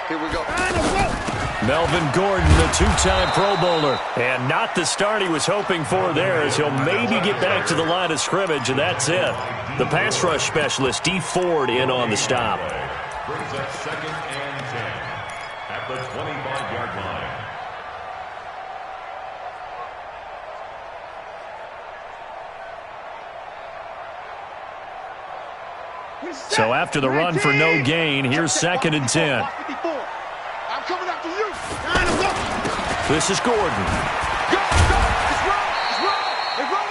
Here we go. Melvin Gordon, the two-time Pro Bowler. And not the start he was hoping for there, as he'll maybe get back to the line of scrimmage, and that's it. The pass rush specialist, D. Ford, in on the stop. Brings up 2nd and 10 at the 25-yard line. So after the run for no gain, here's 2nd and 10. This is Gordon.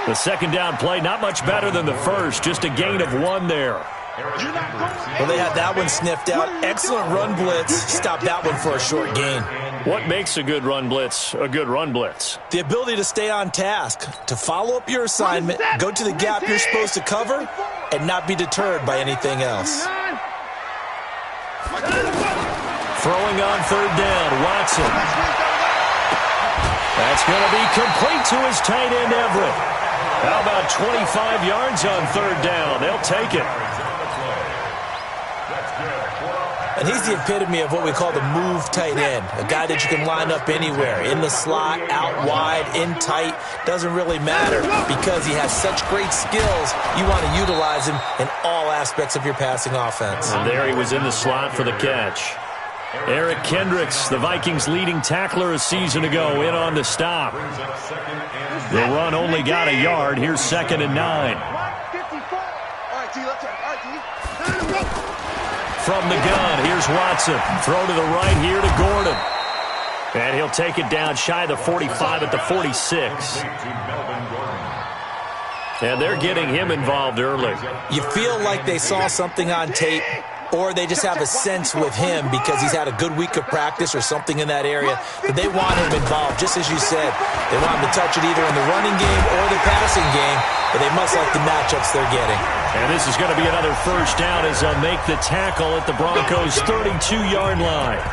The second down play, not much better than the first, just a gain of 1 there. Well, they had that one sniffed out. Excellent run blitz. Stopped that one for a short gain. What makes a good run blitz a good run blitz? The ability to stay on task, to follow up your assignment, go to the gap you're supposed to cover, and not be deterred by anything else. Throwing on 3rd down, Watson. That's going to be complete to his tight end, Everett. How about 25 yards on 3rd down? They'll take it. And he's the epitome of what we call the move tight end, a guy that you can line up anywhere, in the slot, out wide, in tight. Doesn't really matter because he has such great skills. You want to utilize him in all aspects of your passing offense. And there he was in the slot for the catch. Eric Kendricks, the Vikings' leading tackler a season ago, in on the stop. The run only got a yard. Here's 2nd and 9. From the gun, here's Watson. Throw to the right here to Gordon. And he'll take it down shy of the 45 at the 46. And they're getting him involved early. You feel like they saw something on tape, or they just have a sense with him because he's had a good week of practice or something in that area, that they want him involved, just as you said. They want him to touch it either in the running game or the passing game, but they must like the matchups they're getting. And this is going to be another first down as they'll make the tackle at the Broncos' 32-yard line.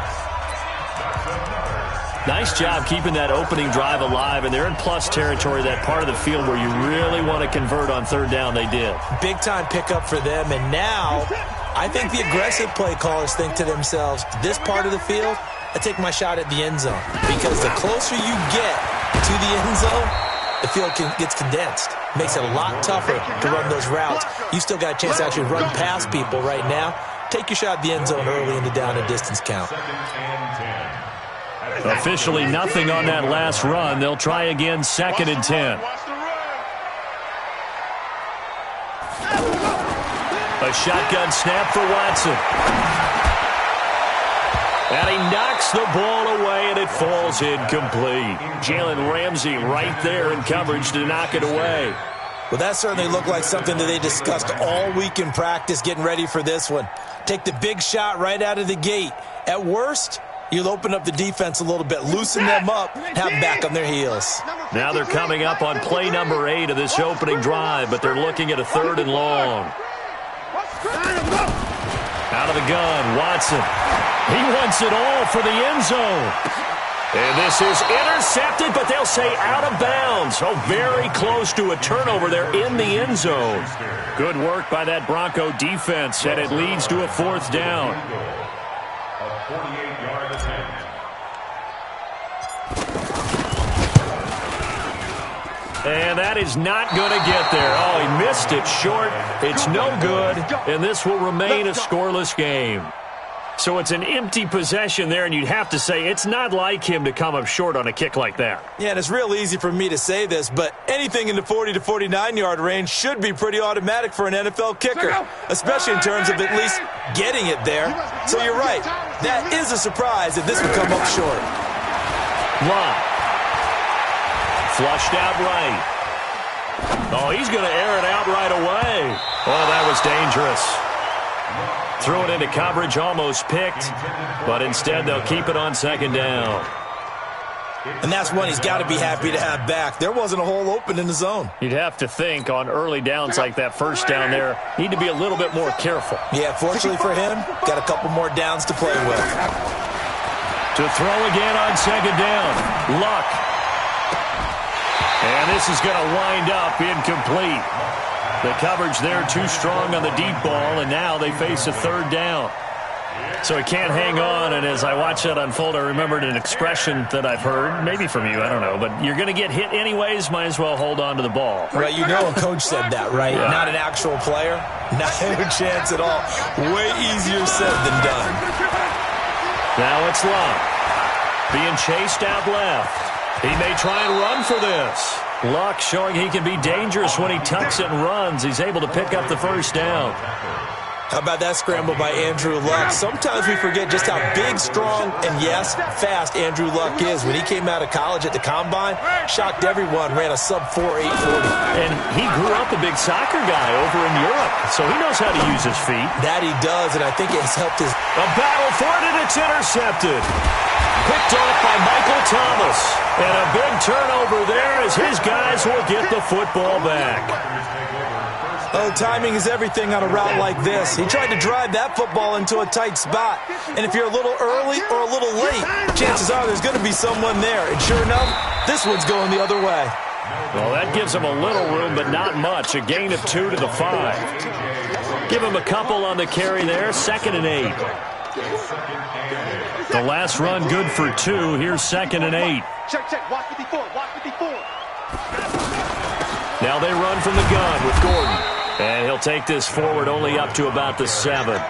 Nice job keeping that opening drive alive, and they're in plus territory, that part of the field where you really want to convert on 3rd down. They did. Big-time pickup for them, and now I think the aggressive play callers think to themselves, this part of the field, I take my shot at the end zone, because the closer you get to the end zone, the field gets condensed. Makes it a lot tougher to run those routes. You still got a chance to actually run past people right now. Take your shot at the end zone early in the down and distance count. Officially nothing on that last run. They'll try again, 2nd and 10. A shotgun snap for Watson. And he knocks the ball away, and it falls incomplete. Jalen Ramsey right there in coverage to knock it away. Well, that certainly looked like something that they discussed all week in practice, getting ready for this one. Take the big shot right out of the gate. At worst, you'll open up the defense a little bit, loosen them up, and have them back on their heels. Now they're coming up on play number 8 of this opening drive, but they're looking at a 3rd and long. Out of the gun, Watson. He wants it all for the end zone. And this is intercepted, but they'll say out of bounds. Oh, very close to a turnover there in the end zone. Good work by that Bronco defense, and it leads to a 4th down. A 48-yard attempt. And that is not going to get there. Oh, he missed it short. It's no good, and this will remain a scoreless game. So it's an empty possession there, and you'd have to say it's not like him to come up short on a kick like that. Yeah, and it's real easy for me to say this, but anything in the 40 to 49-yard range should be pretty automatic for an NFL kicker, especially in terms of at least getting it there. So you're right. That is a surprise if this would come up short. Lott. Flushed out right. Oh, he's going to air it out right away. Oh, that was dangerous. Threw it into coverage, almost picked, but instead they'll keep it on 2nd down. And that's one he's got to be happy to have back. There wasn't a hole open in the zone. You'd have to think on early downs like that first down there, need to be a little bit more careful. Yeah, fortunately for him, got a couple more downs to play with. To throw again on 2nd down. Luck. And this is going to wind up incomplete. The coverage there too strong on the deep ball, and now they face a third down. So he can't hang on, and as I watch that unfold, I remembered an expression that I've heard, maybe from you, I don't know, but you're going to get hit anyways, might as well hold on to the ball. Right, you know a coach said that, right? Yeah. Not an actual player. Not a chance at all. Way easier said than done. Now it's Luck. Being chased out left. He may try and run for this. Luck showing he can be dangerous when he tucks it and runs. He's able to pick up the first down. How about that scramble by Andrew Luck? Sometimes we forget just how big, strong, and yes, fast Andrew Luck is. When he came out of college at the Combine, shocked everyone, ran a sub-4 840. And he grew up a big soccer guy over in Europe, so he knows how to use his feet. That he does, and I think it has helped his... A battle for it, and it's intercepted. Picked off by Michael Thomas. And a big turnover there as his guys will get the football back. Oh, timing is everything on a route like this. He tried to drive that football into a tight spot. And if you're a little early or a little late, chances are there's going to be someone there. And sure enough, this one's going the other way. Well, that gives him a little room, but not much. A gain of 2 to the 5. Give him a couple on the carry there. 2nd and 8. The last run good for 2. Here's 2nd and 8. Check. Watch 54. Watch 54. Now they run from the gun with Gordon. And he'll take this forward only up to about the 7.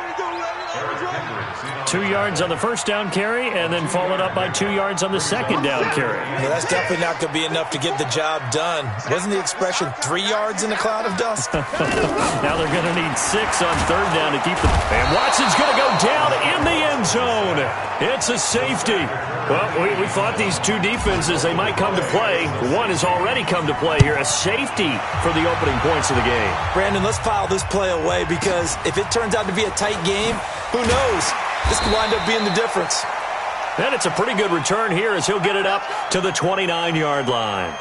2 yards on the first down carry, and then followed up by 2 yards on the second down carry. Yeah, that's definitely not going to be enough to get the job done. Wasn't the expression 3 yards in a cloud of dust? Now they're going to need 6 on third down to keep the... And Watson's going to go down in the end zone. It's a safety. Well, we thought these two defenses, they might come to play. One has already come to play here. A safety for the opening points of the game. Brandon, let's file this play away because if it turns out to be a tight game, who knows? This could wind up being the difference. And it's a pretty good return here as he'll get it up to the 29-yard line.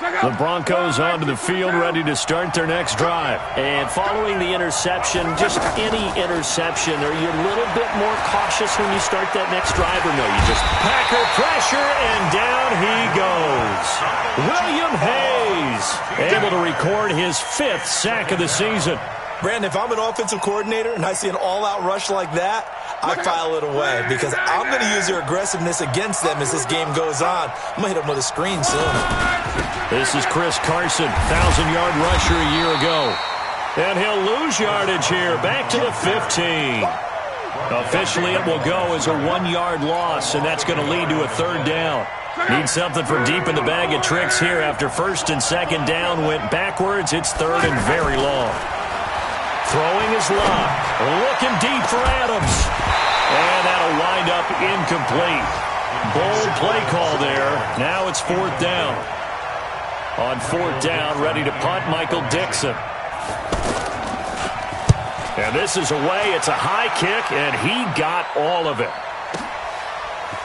The Broncos onto the field, ready to start their next drive. And following the interception, just any interception, are you a little bit more cautious when you start that next drive, or no? You just Packer pressure, and down he goes. William Hayes, able to record his 5th sack of the season. Brandon, if I'm an offensive coordinator and I see an all-out rush like that, I file it away because I'm going to use their aggressiveness against them as this game goes on. I'm going to hit them with a screen soon. This is Chris Carson, 1,000-yard rusher a year ago. And he'll lose yardage here, back to the 15. Officially, it will go as a 1-yard loss, and that's going to lead to a third down. Need something for deep in the bag of tricks here after first and second down went backwards. It's third and very long. Throwing his Luck. Looking deep for Adams. And that'll wind up incomplete. Bold play call there. Now it's 4th down. On 4th down, ready to punt, Michael Dixon. And this is away. It's a high kick, and he got all of it.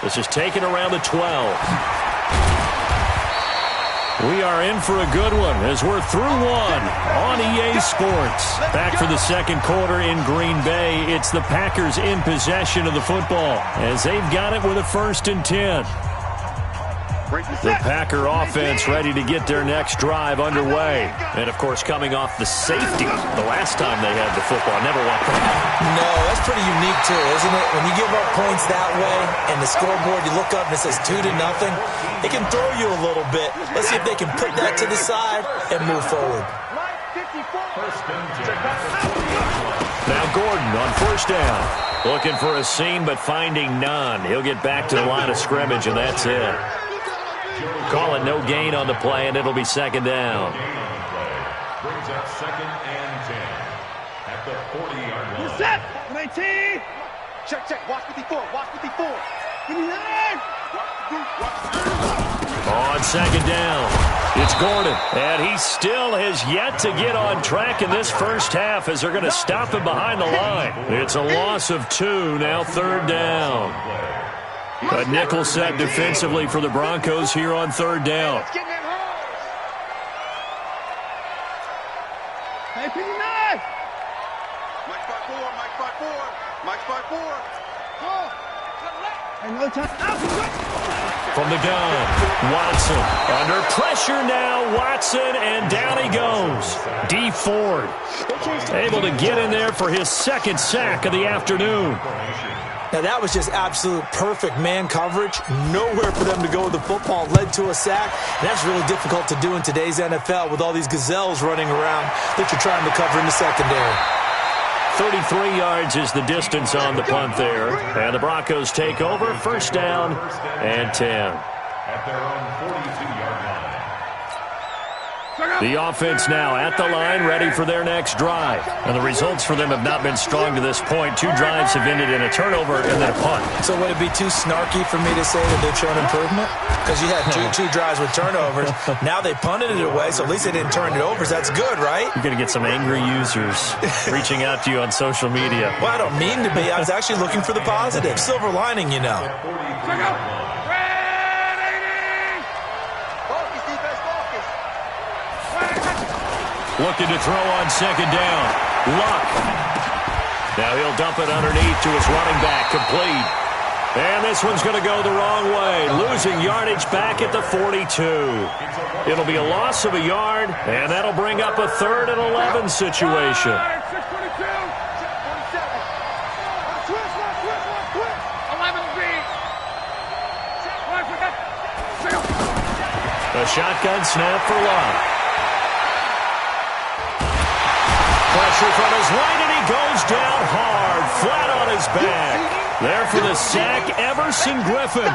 This is taken around the 12. We are in for a good one as we're through one on EA Sports. Back for the second quarter in Green Bay. It's the Packers in possession of the football as they've got it with a 1st and 10. The Packer offense ready to get their next drive underway. And, of course, coming off the safety the last time they had the football. Never want that. No, that's pretty unique, too, isn't it? When you give up points that way and the scoreboard, you look up and it says 2-0, it can throw you a little bit. Let's see if they can put that to the side and move forward. Now Gordon on 1st down. Looking for a seam, but finding none. He'll get back to the line of scrimmage, and that's it. Call it no gain on the play, and it'll be 2nd down. Brings up 2nd and 10 at the 40-yard line. Set. 19. Check. Watch 54. Watch 54. 59. On 2nd down, it's Gordon, and he still has yet to get on track in this first half as they're going to stop him behind the line. It's a loss of 2, now 3rd down. A nickel set defensively for the Broncos here on 3rd down. Hey, 59. Mike 5-4. Mike 5-4. Mike 5-4. From the gun, Watson. Under pressure now, Watson, and down he goes. D. Ford able to get in there for his second sack of the afternoon. Now, that was just absolute perfect man coverage. Nowhere for them to go with the football. Led to a sack. And that's really difficult to do in today's NFL with all these gazelles running around that you're trying to cover in the secondary. 33 yards is the distance on the punt there. And the Broncos take over. First down and 10. At their own 42-yard line. The offense now at the line, ready for their next drive. And the results for them have not been strong to this point. 2 drives have ended in a turnover and then a punt. So would it be too snarky for me to say that they've shown improvement? Because you had two drives with turnovers. Now they punted it away, so at least they didn't turn it over. So that's good, right? You're going to get some angry users reaching out to you on social media. Well, I don't mean to be. I was actually looking for the positive. Silver lining, you know. Looking to throw on second down. Luck. Now he'll dump it underneath to his running back. Complete. And this one's going to go the wrong way. Losing yardage back at the 42. It'll be a loss of a yard, and that'll bring up a 3rd and 11 situation. A shotgun snap for Luck. Pressure from his right, and he goes down hard, flat on his back. There for the sack, Everson Griffin.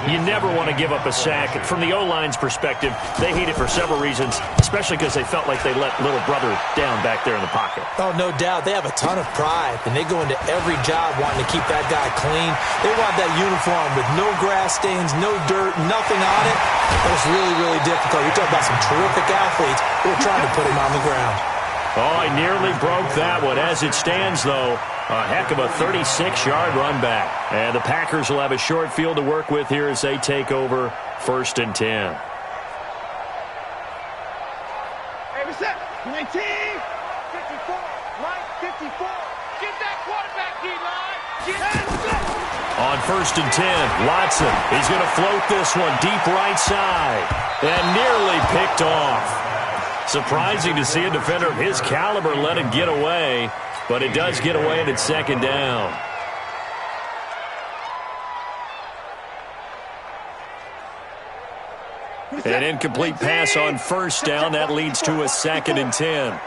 You never want to give up a sack. From the O-line's perspective, they hate it for several reasons, especially because they felt like they let little brother down back there in the pocket. Oh, no doubt. They have a ton of pride, and they go into every job wanting to keep that guy clean. They want that uniform with no grass stains, no dirt, nothing on it. But it's really, really difficult. You're talking about some terrific athletes who are trying to put him on the ground. Oh, he nearly broke that one. As it stands, though, a heck of a 36-yard run back. And the Packers will have a short field to work with here as they take over 1st and 10. Hey, what's up? 19, 54, Mike, 54. Get that quarterback, D-line. Get that. On 1st and 10, Watson. He's going to float this one deep right side. And nearly picked off. Surprising to see a defender of his caliber let it get away, but it does get away and it's 2nd down. An incomplete pass on 1st down. That leads to a 2nd and 10.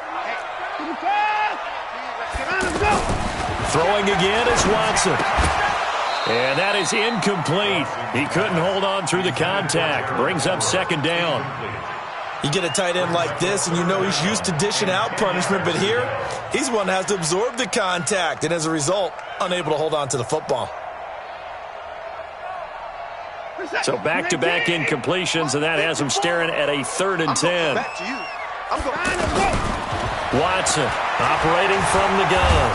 Throwing again is Watson. And that is incomplete. He couldn't hold on through the contact. Brings up 2nd down. You get a tight end like this, and you know he's used to dishing out punishment, but here, he's one that has to absorb the contact, and as a result, unable to hold on to the football. So back-to-back incompletions, and that has him staring at a 3rd and 10. Watson operating from the gun.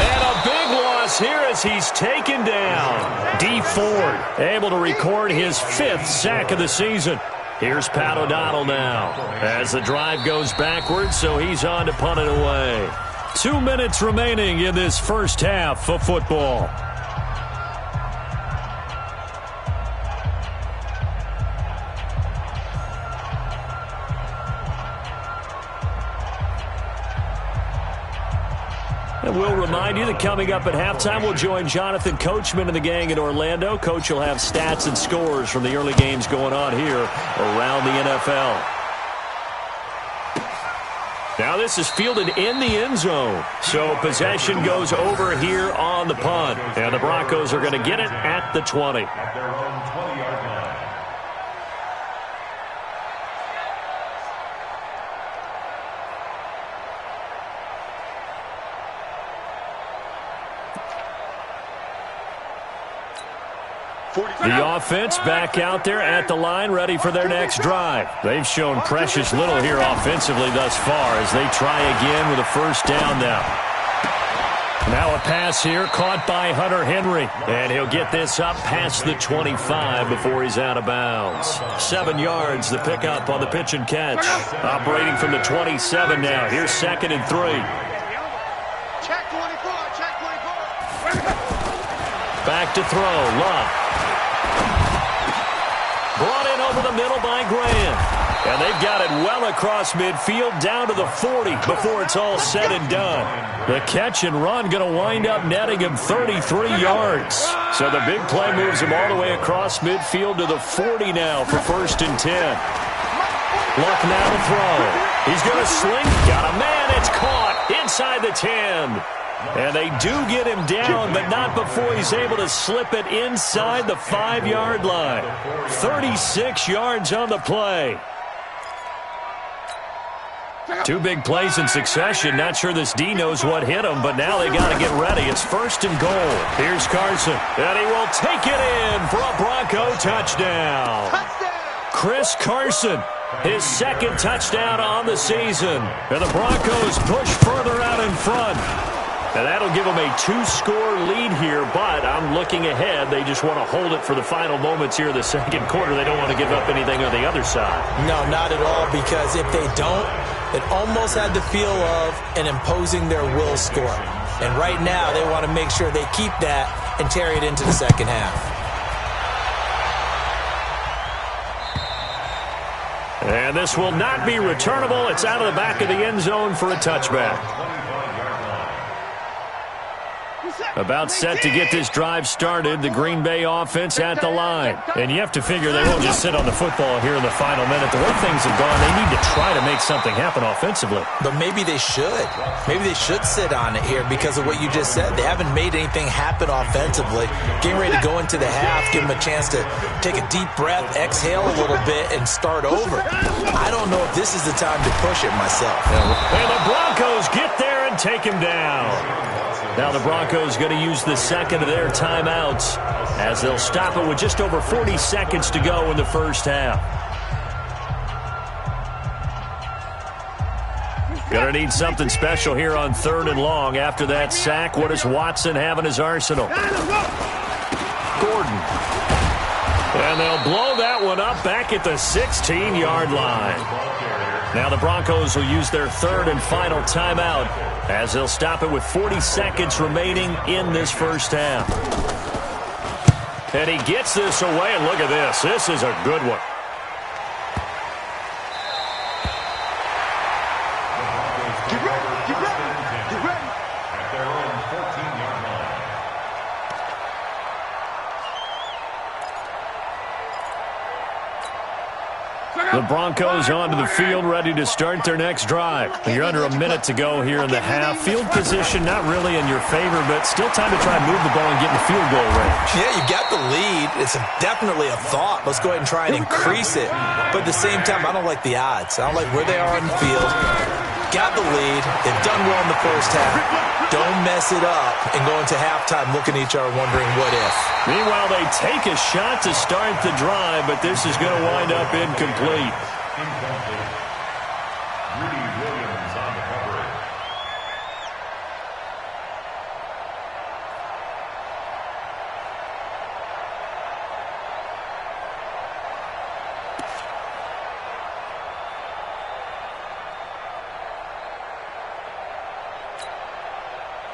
And a big loss here as he's taken down. D. Ford able to record his 5th sack of the season. Here's Pat O'Donnell now as the drive goes backwards, so he's on to punt it away. 2 minutes remaining in this first half of football. And we'll remind you that coming up at halftime, we'll join Jonathan Coachman and the gang in Orlando. Coach will have stats and scores from the early games going on here around the NFL. Now this is fielded in the end zone. So possession goes over here on the punt. And the Broncos are going to get it at the 20. At their own 20-yard line. The offense back out there at the line, ready for their next drive. They've shown precious little here offensively thus far as they try again with a 1st down now. Now a pass here caught by Hunter Henry, and he'll get this up past the 25 before he's out of bounds. 7 yards, the pickup on the pitch and catch. Operating from the 27 now. Here's 2nd and 3. Check 24, check 24. back to throw. Luck. Brought in over the middle by Graham. And they've got it well across midfield down to the 40 before it's all said and done. The catch and run going to wind up netting him 33 yards. So the big play moves him all the way across midfield to the 40 now for 1st and 10. Luck now to throw. He's going to sling. Got a man. It's caught inside the 10. And they do get him down, but not before he's able to slip it inside the 5-yard line. 36 yards on the play. Two big plays in succession. Not sure this D knows what hit him, but now they got to get ready. It's 1st and goal. Here's Carson, and he will take it in for a Bronco touchdown. Chris Carson, his 2nd touchdown on the season. And the Broncos push further out in front. And that'll give them a 2-score lead here, but I'm looking ahead. They just want to hold it for the final moments here in the 2nd quarter. They don't want to give up anything on the other side. No, not at all, because if they don't, it almost had the feel of an imposing their will score. And right now, they want to make sure they keep that and carry it into the 2nd half. And this will not be returnable. It's out of the back of the end zone for a touchback. About set to get this drive started, the Green Bay offense at the line. And you have to figure they won't just sit on the football here in the final minute. The way things have gone, they need to try to make something happen offensively. But maybe they should. Maybe they should sit on it here because of what you just said. They haven't made anything happen offensively. Getting ready to go into the half, give them a chance to take a deep breath, exhale a little bit, and start over. I don't know if this is the time to push it myself. And the Broncos get there and take him down. Now the Broncos going to use the 2nd of their timeouts as they'll stop it with just over 40 seconds to go in the 1st half. Going to need something special here on 3rd and long. After that sack, what does Watson have in his arsenal? Gordon. And they'll blow that one up back at the 16-yard line. Now the Broncos will use their 3rd and final timeout as they'll stop it with 40 seconds remaining in this 1st half. And he gets this away, and look at this. This is a good one. Get ready. At their own 14-yard line. The Broncos onto the field, ready to start their next drive. You're under a minute to go here in the half. Field position not really in your favor, but still time to try and move the ball and get in the field goal range. Yeah, you got the lead. It's definitely a thought. Let's go ahead and try and increase it. But at the same time, I don't like the odds. I don't like where they are on the field. Got the lead. They've done well in the 1st half. Don't mess it up and go into halftime looking at each other wondering what if. Meanwhile, they take a shot to start the drive, but this is going to wind up incomplete. Incomplete. Rudy Williams on the coverage.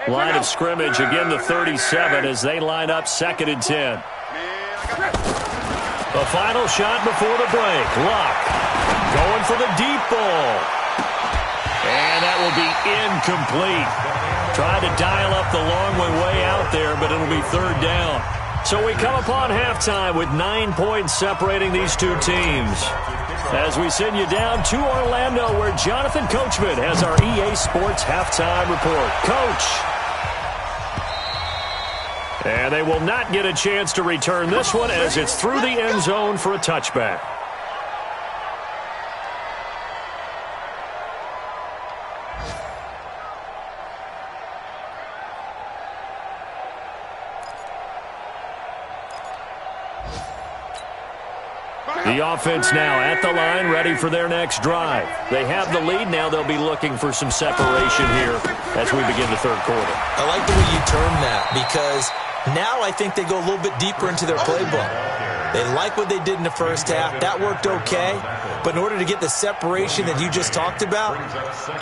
Line of scrimmage, again the 37 as they line up 2nd and 10. The final shot before the break. Luck going for the deep ball. And that will be incomplete. Trying to dial up the long way out there, but it'll be 3rd down. So we come upon halftime with 9 points separating these two teams. As we send you down to Orlando, where Jonathan Coachman has our EA Sports halftime report. Coach. And they will not get a chance to return this one as it's through the end zone for a touchback. The offense now at the line, ready for their next drive. They have the lead. Now they'll be looking for some separation here as we begin the 3rd quarter. I like the way you term that because now I think they go a little bit deeper into their playbook. They like what they did in the 1st half. That worked okay. But in order to get the separation that you just talked about,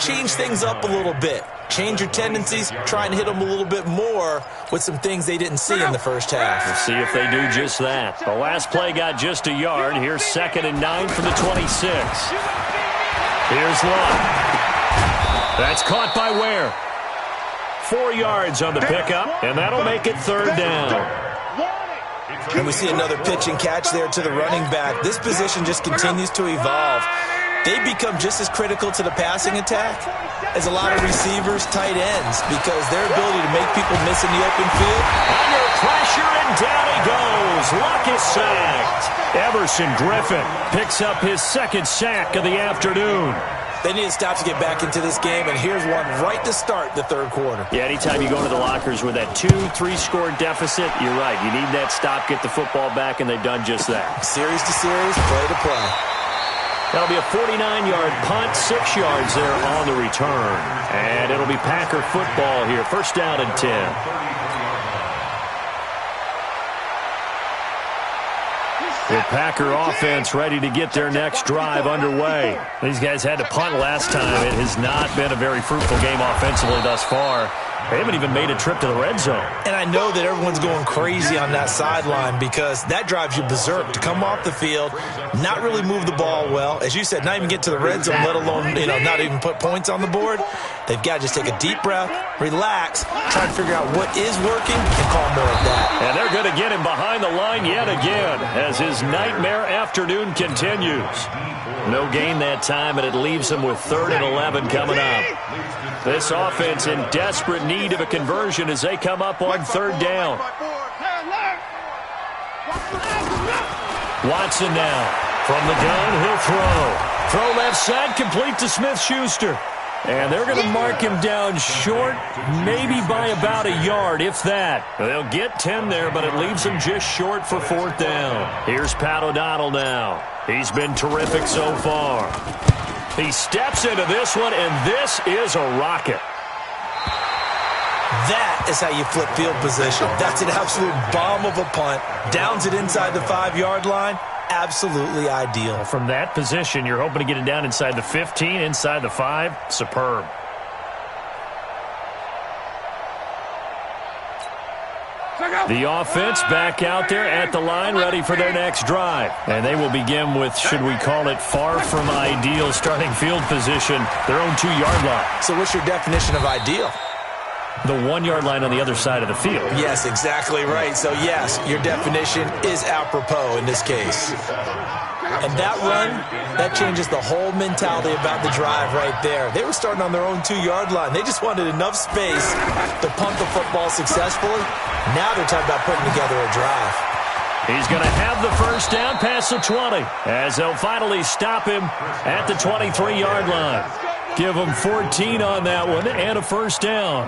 change things up a little bit. change your tendencies, try and hit them a little bit more with some things they didn't see in the first half. We'll see if they do just that. The last play got just a yard. Here's 2nd and 9 from the 26. Here's Love. That's caught by Ware. 4 yards on the pickup, and that'll make it 3rd down. And we see another pitch and catch there to the running back. This position just continues to evolve. They become just as critical to the passing attack as a lot of receivers, tight ends, because their ability to make people miss in the open field. Under pressure, and down he goes. Luck is sacked. Everson Griffin picks up his 2nd sack of the afternoon. They need to stop to get back into this game, and here's one right to start the 3rd quarter. Yeah, anytime you go to the lockers with that 2-3 score deficit, you're right. You need that stop, get the football back, and they've done just that. Series to series, play to play. That'll be a 49-yard punt, 6 yards there on the return. And it'll be Packer football here, 1st down and 10. The Packer offense ready to get their next drive underway. These guys had to punt last time. It has not been a very fruitful game offensively thus far. They haven't even made a trip to the red zone. And I know that everyone's going crazy on that sideline because that drives you berserk to come off the field, not really move the ball well. As you said, not even get to the red zone, let alone, not even put points on the board. They've got to just take a deep breath, relax, try to figure out what is working, and call more of that. And they're going to get him behind the line yet again as his nightmare afternoon continues. No gain that time, and it leaves him with 3rd and 11 coming up. This offense in desperate need of a conversion as they come up on 3rd down. Watson now. From the gun, he'll throw. Throw left side, complete to Smith-Schuster. And they're going to mark him down short, maybe by about a yard, if that. They'll get 10 there, but it leaves him just short for 4th down. Here's Pat O'Donnell now. He's been terrific so far. He steps into this one, and this is a rocket. That is how you flip field position. That's an absolute bomb of a punt. Downs it inside the 5-yard line. Absolutely ideal. From that position, you're hoping to get it down inside the 15, inside the 5. Superb. The offense back out there at the line, ready for their next drive. And they will begin with, should we call it, far from ideal starting field position, their own 2-yard line. So what's your definition of ideal? The 1-yard line on the other side of the field. Yes, exactly right. So, yes, your definition is apropos in this case. And that run, that changes the whole mentality about the drive right there. They were starting on their own 2-yard line. They just wanted enough space to punt the football successfully. Now they're talking about putting together a drive. He's going to have the 1st down past the 20 as they'll finally stop him at the 23-yard line. Give them 14 on that one and a 1st down.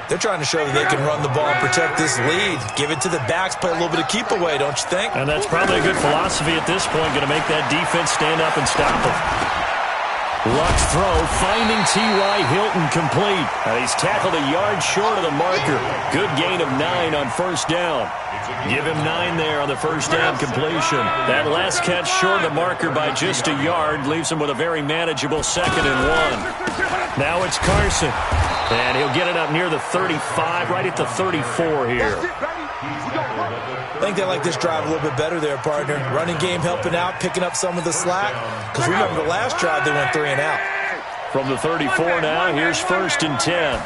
They're trying to show that they can run the ball and protect this lead. Give it to the backs, play a little bit of keep away, don't you think? And that's probably a good philosophy at this point, going to make that defense stand up and stop them. Luck's throw, finding T.Y. Hilton complete. And he's tackled a yard short of the marker. Good gain of 9 on 1st down. Give him 9 there on the 1st down completion. That last catch short of the marker by just a yard leaves him with a very manageable 2nd and 1. Now it's Carson. And he'll get it up near the 35, right at the 34 here. I think they like this drive a little bit better there, partner. Running game helping out, picking up some of the slack. Because remember, the last drive they went 3 and out. From the 34 now, here's 1st and 10.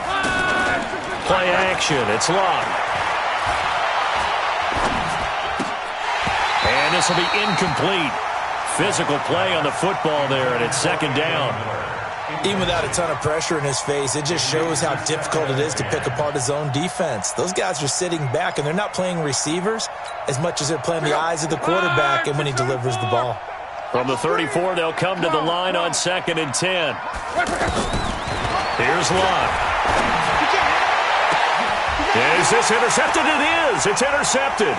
Play action, it's locked. And this will be incomplete. Physical play on the football there, and it's 2nd down. Even without a ton of pressure in his face, it just shows how difficult it is to pick apart his own defense. Those guys are sitting back, and they're not playing receivers as much as they're playing the eyes of the quarterback and when he delivers the ball. From the 34, they'll come to the line on 2nd and 10. Here's Lott. Is this intercepted? It is. It's intercepted.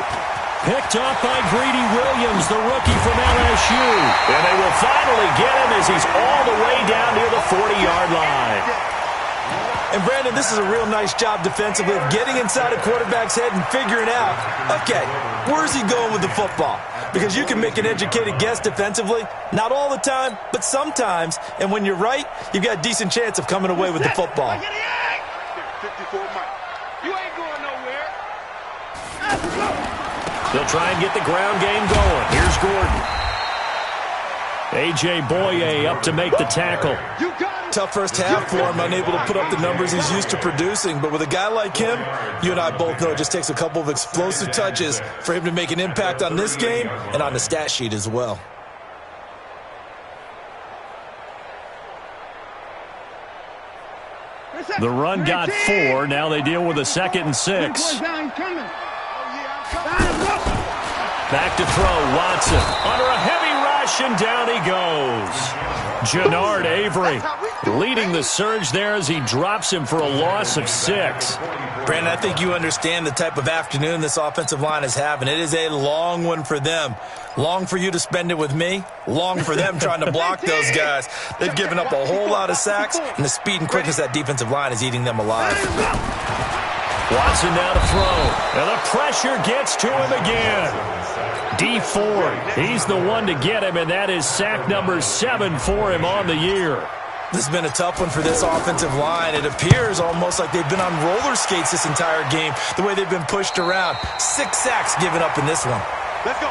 Picked off by Greedy Williams, the rookie from LSU. And they will finally get him as he's all the way down near the 40-yard line. And, Brandon, this is a real nice job defensively of getting inside a quarterback's head and figuring out, okay, where's he going with the football? because you can make an educated guess defensively. Not all the time, but sometimes. And when you're right, you've got a decent chance of coming away with the football. 54 Mike. You ain't going nowhere. They'll try and get the ground game going. Here's Gordon. A.J. Boye up to make the tackle. Tough first half for him, unable to put up the numbers he's used to producing. But with a guy like him, you and I both know it just takes a couple of explosive touches for him to make an impact on this game and on the stat sheet as well. The run got 4. Now they deal with a 2nd and 6. Back to throw. Watson under a heavy rush, and down he goes. Jannard Avery leading the surge there as he drops him for a loss of 6. Brandon, I think you understand the type of afternoon this offensive line is having. It is a long one for them. Long for you to spend it with me. Long for them trying to block those guys. They've given up a whole lot of sacks, and the speed and quickness of that defensive line is eating them alive. Watson now to throw, and the pressure gets to him again. D Ford, he's the one to get him, and that is sack number 7 for him on the year. This has been a tough one for this offensive line. It appears almost like they've been on roller skates this entire game, the way they've been pushed around. 6 sacks given up in this one.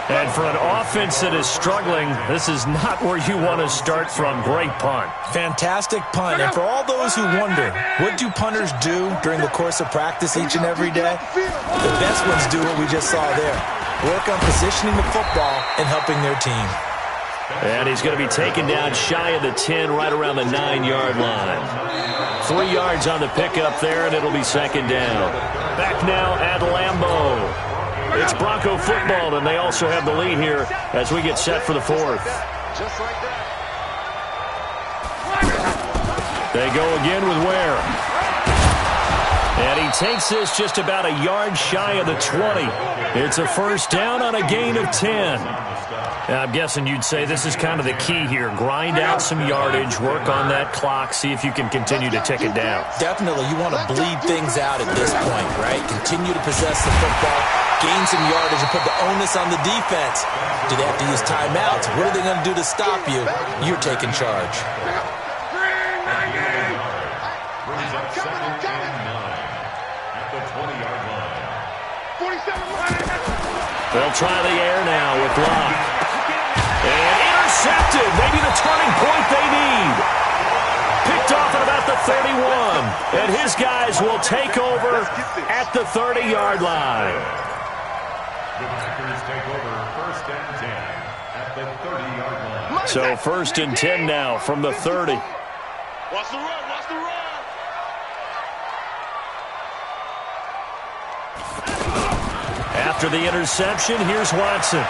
And for an offense that is struggling, this is not where you want to start from. Great punt. Fantastic punt. And for all those who wonder, what do punters do during the course of practice each and every day? The best ones do what we just saw there. Work on positioning the football and helping their team. And he's going to be taken down shy of the 10, right around the 9-yard line. 3 yards on the pickup there, and it'll be 2nd down. Back now at Lambeau. It's Bronco football, and they also have the lead here as we get set for the 4th. Just like that. They go again with Ware. And he takes this just about a yard shy of the 20. It's a 1st down on a gain of 10. I'm guessing you'd say this is kind of the key here. Grind out some yardage, work on that clock, see if you can continue to tick it down. Definitely. You want to bleed things out at this point, right? Continue to possess the football, gain some yardage, and put the onus on the defense. Do they have to use timeouts? What are they going to do to stop you? You're taking charge. Brings up 2nd and 9 at the 20-yard line. 47. They'll try the air now with Locke. And intercepted. Maybe the turning point they need. Picked off at about the 31. And his guys will take over at the 30-yard line. The Packers take over 1st and 10 at the 30-yard line. So 1st and 10 now from the 30. Watch the run. Watch the run. After the interception, here's Watson.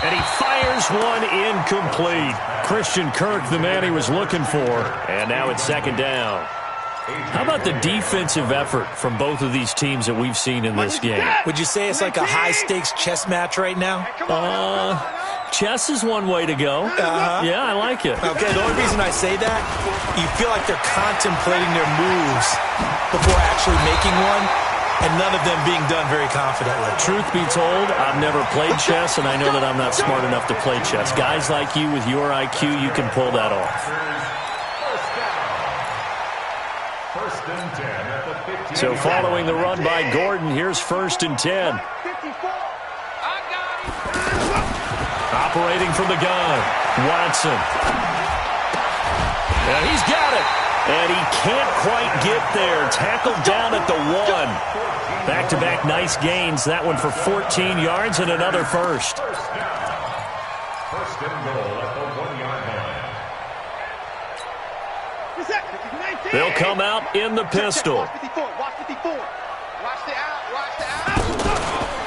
And he fires one incomplete. Christian Kirk, the man he was looking for. And now it's 2nd down. How about the defensive effort from both of these teams that we've seen in this game? Would you say it's like a high-stakes chess match right now? Chess is one way to go. Yeah, I like it. Okay, the only reason I say that, you feel like they're contemplating their moves before actually making one, and none of them being done very confidently. Truth be told, I've never played chess, and I know that I'm not smart enough to play chess. Guys like you with your IQ, you can pull that off. So following the run by Gordon, here's 1st and 10. Operating from the gun, Watson. And he's got it. And he can't quite get there. Tackled down at the 1. Back-to-back nice gains. That one for 14 yards and another 1st. 1st and goal at the 1-yard line. They'll come out in the pistol. Watch 54. Watch 54. Watch the out. Watch the out.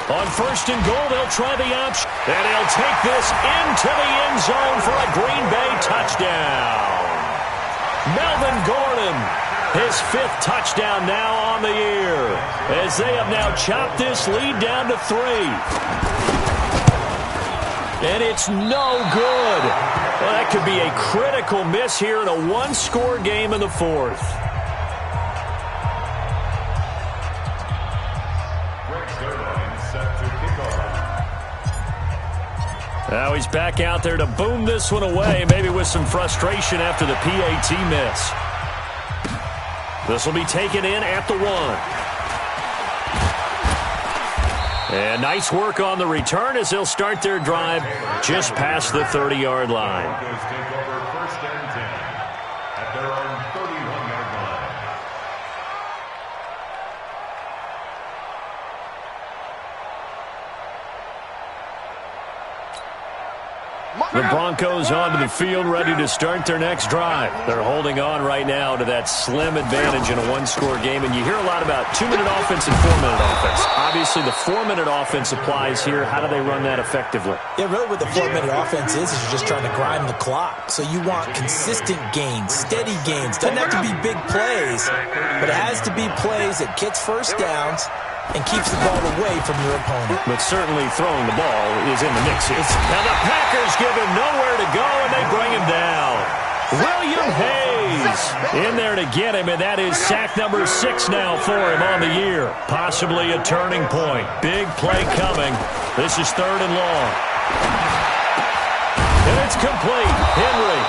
On 1st and goal, they'll try the option. And he'll take this into the end zone for a Green Bay touchdown. Melvin Gordon, his 5th touchdown now on the year, as they have now chopped this lead down to 3. And it's no good. Well, that could be a critical miss here in a 1-score game in the 4th. Now he's back out there to boom this one away, maybe with some frustration after the PAT miss. This will be taken in at the 1. And nice work on the return as they'll start their drive just past the 30-yard line. Broncos take over 1st and 10 at their own 31-yard line. The Broncos onto the field, ready to start their next drive. They're holding on right now to that slim advantage in a one-score game, and you hear a lot about 2-minute offense and 4-minute offense. Obviously, the 4-minute offense applies here. How do they run that effectively? Yeah, really what the 4-minute offense is you're just trying to grind the clock. So you want consistent gains, steady gains. Doesn't have to be big plays, but it has to be plays that gets first downs and keeps the ball away from your opponent. But certainly throwing the ball is in the mix here. Now the Packers give him nowhere to go, and they bring him down. William Hayes in there to get him, and that is sack number 6 now for him on the year. Possibly a turning point. Big play coming. This is 3rd and long. And it's complete. Henry.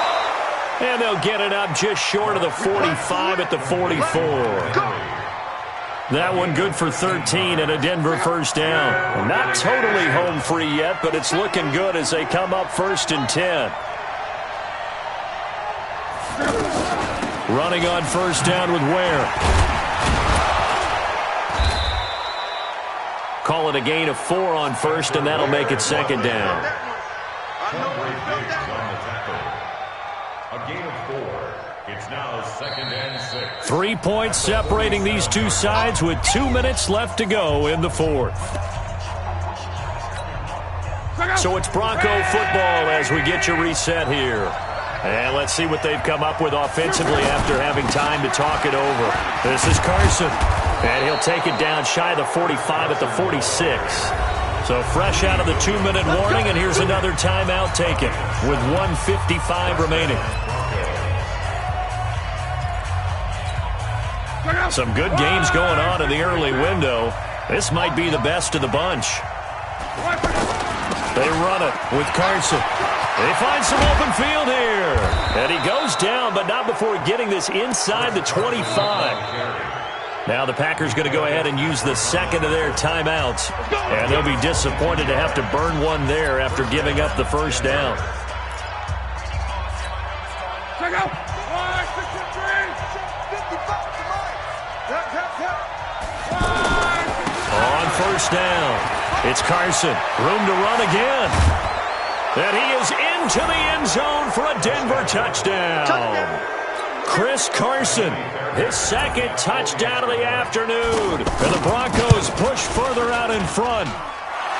And they'll get it up just short of the 45 at the 44. That one good for 13 and a Denver first down. Not totally home free yet, but it's looking good as they come up 1st and 10. Running on 1st down with Ware. Call it a gain of 4 on 1st, and that'll make it 2nd down. A gain of 4. It's now 2nd and 6. 3 points separating these two sides with 2 minutes left to go in the 4th. So it's Bronco football as we get you reset here. And let's see what they've come up with offensively after having time to talk it over. This is Carson. And he'll take it down shy of the 45 at the 46. So fresh out of the 2-minute warning, and here's another timeout taken with 1:55 remaining. Some good games going on in the early window. This might be the best of the bunch. They run it with Carson. They find some open field here. And he goes down, but not before getting this inside the 25. Now the Packers going to go ahead and use the second of their timeouts. And they'll be disappointed to have to burn one there after giving up the first down. Check out. On 1st down, it's Carson. Room to run again. And he is into the end zone for a Denver touchdown. Chris Carson, his 2nd touchdown of the afternoon. And the Broncos push further out in front.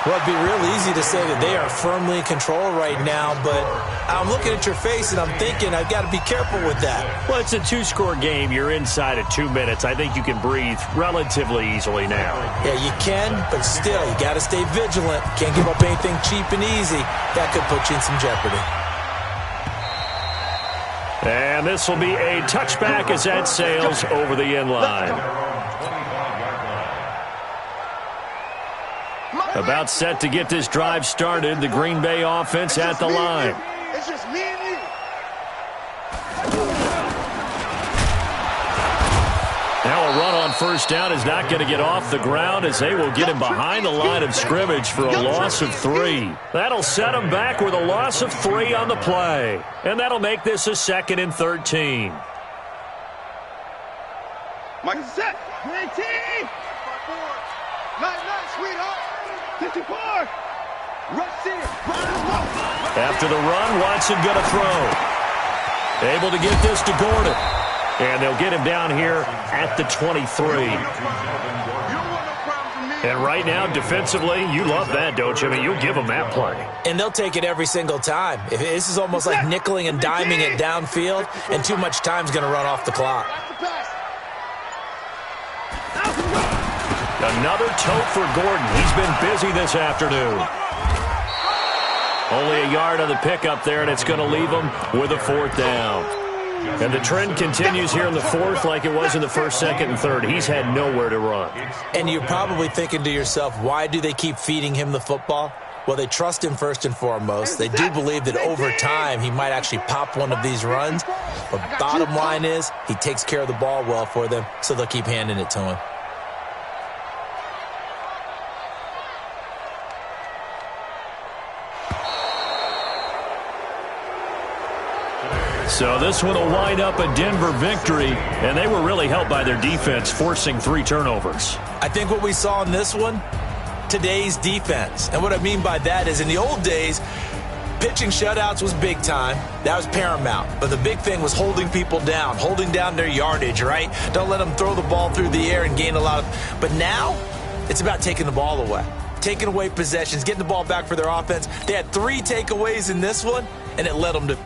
Well, it'd be real easy to say that they are firmly in control right now, but I'm looking at your face and I'm thinking I've got to be careful with that. Well, it's a 2-score game. You're inside at 2 minutes. I think you can breathe relatively easily now. Yeah, you can, but still, you got to stay vigilant. Can't give up anything cheap and easy. That could put you in some jeopardy. And this will be a touchback as that sails over the end line. About set to get this drive started. The Green Bay offense at the line. It's just me and you. Now a run on 1st down is not going to get off the ground as they will get him behind the line of scrimmage for a loss of 3. That'll set him back with a loss of 3 on the play. And that'll make this a 2nd and 13. Mike set. Great team. Night, sweetheart. 54. Rush in. After the run, Watson going to throw. Able to get this to Gordon. And they'll get him down here at the 23. And right now, defensively, you love that, don't you? I mean, you'll give them that play. And they'll take it every single time. This is almost like nickeling and diming it downfield, and too much time's going to run off the clock. Another tote for Gordon. He's been busy this afternoon. Only a yard on the pickup there, and it's going to leave him with a 4th down. And the trend continues here in the 4th like it was in the 1st, 2nd, and 3rd. He's had nowhere to run. And you're probably thinking to yourself, why do they keep feeding him the football? Well, they trust him first and foremost. They do believe that over time he might actually pop one of these runs. But bottom line is he takes care of the ball well for them, so they'll keep handing it to him. So this one will wind up a Denver victory, and they were really helped by their defense, forcing 3 turnovers. I think what we saw in this one, today's defense. And what I mean by that is in the old days, pitching shutouts was big time. That was paramount. But the big thing was holding people down, holding down their yardage, right? Don't let them throw the ball through the air and gain a lot of... But now, it's about taking the ball away. Taking away possessions, getting the ball back for their offense. They had 3 takeaways in this one, and it led them to...